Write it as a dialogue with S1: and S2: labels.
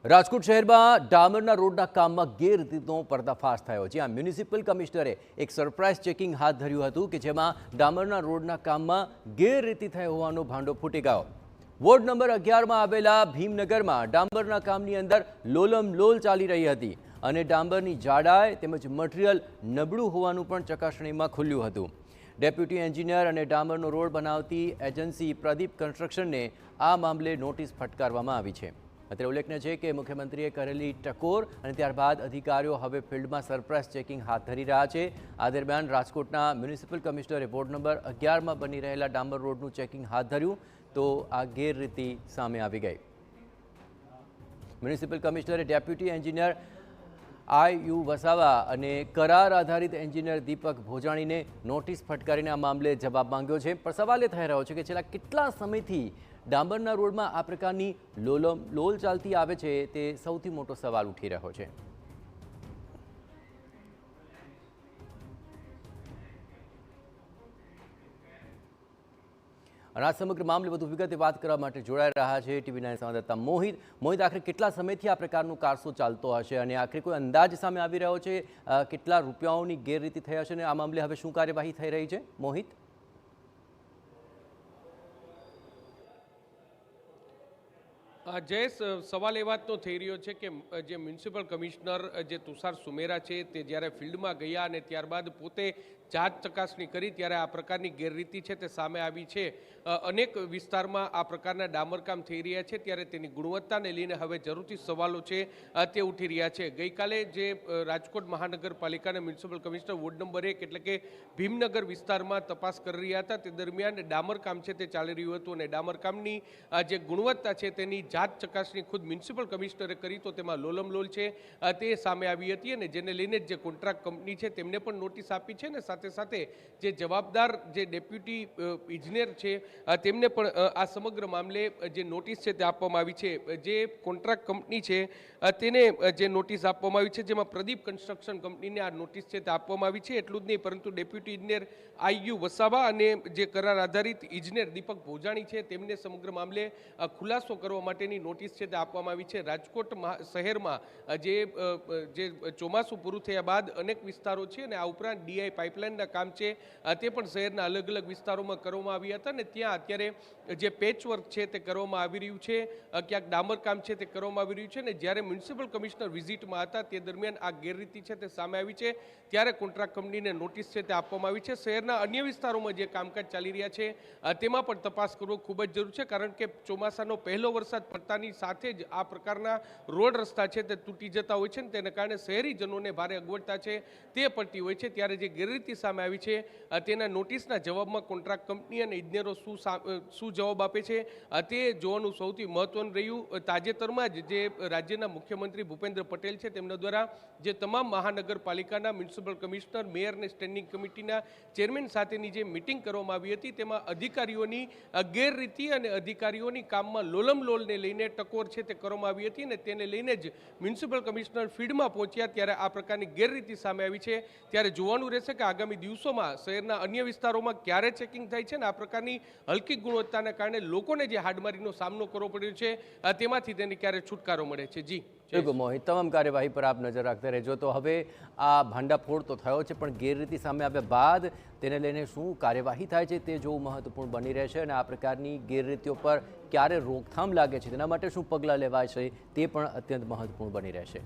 S1: રાજકોટ શહેરમાં ડામરના રોડના કામમાં ગેરરીતિનો પર્દાફાશ થયો, જ્યાં મ્યુનિસિપલ કમિશનરે એક સરપ્રાઇઝ ચેકિંગ હાથ ધર્યું હતું કે જેમાં ડામરના રોડના કામમાં ગેરરીતિ થઈ હોવાનો ભાંડો ફૂટી ગયો। વોર્ડ નંબર 11માં આવેલા ભીમનગરમાં ડામરના કામની અંદર લોલમલોલ ચાલી રહી હતી અને ડામરની જાડાઈ તેમજ મટીરીયલ નબળું હોવાનું પણ ચકાસણીમાં ખુલ્યું હતું। ડેપ્યુટી એન્જિનિયર અને ડામરનો રોડ બનાવતી એજન્સી પ્રદીપ કન્સ્ટ્રક્શનને આ મામલે નોટિસ ફટકારવામાં આવી છે। અત્રે ઉલ્લેખનીય છે કે મુખ્યમંત્રીએ કરેલી ટકોર અને ત્યારબાદ અધિકારીઓ હવે ફિલ્ડમાં સરપ્રાઇઝ ચેકિંગ હાથ ધરી રહ્યા છે। આ દરમિયાન રાજકોટના મ્યુનિસિપલ કમિશનરે વોર્ડ નંબર 11માં બની રહેલા ડામર રોડનું ચેકિંગ હાથ ધર્યું તો આ ગેરરીતિ સામે આવી ગઈ। મ્યુનિસિપલ કમિશનરે ડેપ્યુટી એન્જિનિયર IU વસાવા અને કરાર આધારિત એન્જિનિયર દીપક ભોજાણીને નોટિસ ફટકારીને આ મામલે જવાબ માંગ્યો છે। પણ સવાલ એ થઈ રહ્યો છે કે છેલ્લા કેટલા સમયથી ડામરના રોડમાં આ પ્રકારની લોલ ચાલતી આવે છે, તે સૌથી મોટો સવાલ ઉઠી રહ્યો છે। અને આ સમગ્ર મામલે વધુ વિગતે વાત કરવા માટે જોડાઈ રહ્યા છે TV9 સંવાદદાતા મોહિત, આખરે કેટલા સમયથી આ પ્રકારનું કારસો ચાલતો હશે અને આખરે કોઈ અંદાજ સામે આવી રહ્યો છે કેટલા રૂપિયાઓની ગેરરીતિ થઈ હશે અને આ મામલે હવે શું કાર્યવાહી થઈ રહી છે? મોહિત,
S2: જયેશ, સવાલ એ વાતનો થઈ રહ્યો છે કે જે મ્યુનિસિપલ કમિશનર જે તુષાર સુમેરા છે તે જ્યારે ફિલ્ડમાં ગયા અને ત્યારબાદ પોતે જાત ચકાસણી કરી ત્યારે આ પ્રકારની ગેરરીતિ છે તે સામે આવી છે। અનેક વિસ્તારમાં આ પ્રકારના ડામરકામ થઈ રહ્યા છે ત્યારે તેની ગુણવત્તાને લઈને હવે જરૂરથી સવાલો છે તે ઉઠી રહ્યા છે। ગઈકાલે જે રાજકોટ મહાનગરપાલિકાના મ્યુનિસિપલ કમિશનર વોર્ડ નંબર 1 એટલે કે ભીમનગર વિસ્તારમાં તપાસ કરી રહ્યા હતા તે દરમિયાન ડામરકામ છે તે ચાલી રહ્યું હતું અને ડામરકામની જે ગુણવત્તા છે તેની જાત ચકાસણી ખુદ મ્યુનિસિપલ કમિશનરે કરી તો તેમાં લોલમલોલ છે તે સામે આવી હતી અને જેને લઈને જે કોન્ટ્રાક્ટ કંપની છે તેમને પણ નોટિસ આપી છે ને સાથે સાથે જે જવાબદાર જે ડેપ્યુટી ઇજનેર છે તેમને પણ આ સમગ્ર મામલે જે નોટિસ છે તે આપવામાં આવી છે। જે કોન્ટ્રાક્ટ કંપની છે તેને જે નોટિસ આપવામાં આવી છે જેમાં પ્રદીપ કન્સ્ટ્રક્શન કંપનીને આ નોટિસ છે તે આપવામાં આવી છે। એટલું જ નહીં પરંતુ ડેપ્યુટી ઇજનેર IU વસાવા અને જે કરાર આધારિત ઇજનેર દીપક ભોજાણી છે તેમને સમગ્ર મામલે ખુલાસો કરવા માટેની નોટિસ છે તે આપવામાં આવી છે। રાજકોટ શહેરમાં જે ચોમાસું પૂરું થયા બાદ અનેક વિસ્તારો છે અને આ ઉપરાંત DI પાઇપલાઇનના કામ છે તે પણ શહેરના અલગ અલગ વિસ્તારોમાં કરવામાં આવ્યા હતા અને ત્યાં અત્યારે જે પેચવર્ક છે તે કરવામાં આવી રહ્યું છે, ક્યાંક ડામર કામ છે તે કરવામાં આવી રહ્યું છે અને જ્યારે મ્યુનિસિપલ કમિશનર વિઝિટમાં હતા તે દરમિયાન આ ગેરરીતિ છે તે સામે આવી છે ત્યારે કોન્ટ્રાક્ટ કંપનીને નોટિસ છે તે આપવામાં આવી છે। શહેરના અન્ય વિસ્તારોમાં જે કામકાજ ચાલી રહ્યા છે તેમાં પણ તપાસ કરવો ખૂબ જ જરૂર છે કારણ કે ચોમાસાનો પહેલો વરસાદ પડતાની સાથે જ આ પ્રકારના રોડ રસ્તા છે તે તૂટી જતા હોય છે અને તેને કારણે શહેરીજનોને ભારે અગવડતા છે તે પડતી હોય છે। ત્યારે જે ગેરરીતિ સામે આવી છે તેના નોટિસના જવાબમાં કોન્ટ્રાક્ટ કંપની અને ઇજનેરો શું જવાબ આપે છે તે જોવાનું સૌથી મહત્વનું રહ્યું। તાજેતરમાં જ જે રાજ્યના મુખ્યમંત્રી ભૂપેન્દ્ર પટેલ છે તેમના દ્વારા જે તમામ મહાનગરપાલિકાના મ્યુનિસિપલ કમિશનર, મેયર અને સ્ટેન્ડિંગ કમિટીના ચેરમેન સાથેની જે મિટિંગ કરવામાં આવી હતી તેમાં અધિકારીઓની ગેરરીતિ અને અધિકારીઓની કામમાં લોલમલોલને લઈને ટકોર છે તે કરવામાં આવી હતી અને તેને લઈને જ મ્યુનિસિપલ કમિશનર ફિલ્ડમાં પહોંચ્યા ત્યારે આ પ્રકારની ગેરરીતિ સામે આવી છે। ત્યારે જોવાનું રહેશે કે આગામી દિવસોમાં શહેરના અન્ય વિસ્તારોમાં ક્યારે ચેકિંગ થાય છે અને આ પ્રકારની હલકી ગુણવત્તાના કારણે લોકોને જે હાડમારીનો સામનો કરવો પડ્યો છે તેમાંથી તેને ક્યારે છુટકારો મળે છે। જી
S1: બિલકુલ મોહિત, તમામ કાર્યવાહી પર આપ નજર રાખતા રહેજો। તો હવે આ ભાંડાફોડ તો થયો છે પણ ગેરરીતિ સામે આવ્યા બાદ તેને લઈને શું કાર્યવાહી થાય છે તે જોવું મહત્વપૂર્ણ બની રહેશે અને આ પ્રકારની ગેરરીતિઓ પર ક્યારે રોકથામ લાગે છે તેના માટે શું પગલાં લેવાય છે તે પણ અત્યંત મહત્વપૂર્ણ બની રહેશે।